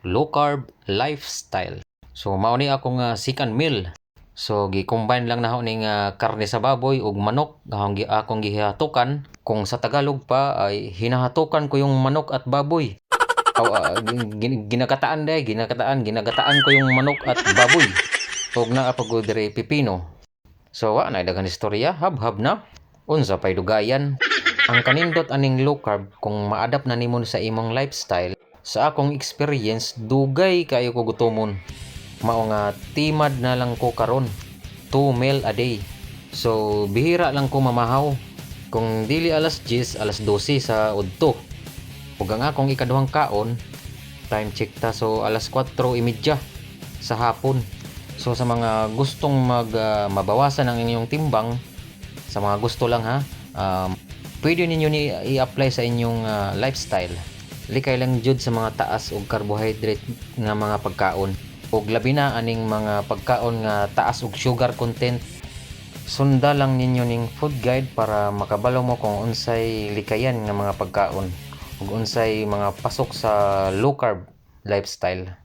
low carb lifestyle. So mao ni akong second meal. So gi-combine lang na ning karne sa baboy ug manok akong gihatukan. Kung sa Tagalog pa ay hinahatukan ko yung manok at baboy. Ginagataan ko yung manok at baboy. Ug naa pa gud diri pipino. So wa na daghang istorya, hab-hab na. Unsa pay dugayan? Ang kanindot aning low carb kung ma-adapt na nimo sa imong lifestyle, sa akong experience dugay kayo ko gutomon. Mao nga timad na lang ko karon, 2 meal a day. So bihira lang ko mamahaw. Kung dili alas 10, alas 12 sa udto. Ug ang akong ikaduhang kaon, time check ta, so alas 4:30 sa hapon. So sa mga gustong mabawasan ang inyong timbang, sa mga gusto lang ha, pwede ninyo i-apply sa inyong lifestyle. Likay lang jud sa mga taas og carbohydrate nga mga pagkaon. Ug labi na aning mga pagkaon nga taas og sugar content. Sunda lang ninyo ning food guide para makabalo mo kung unsay likayan nga mga pagkaon ug unsay mga pasok sa low carb lifestyle.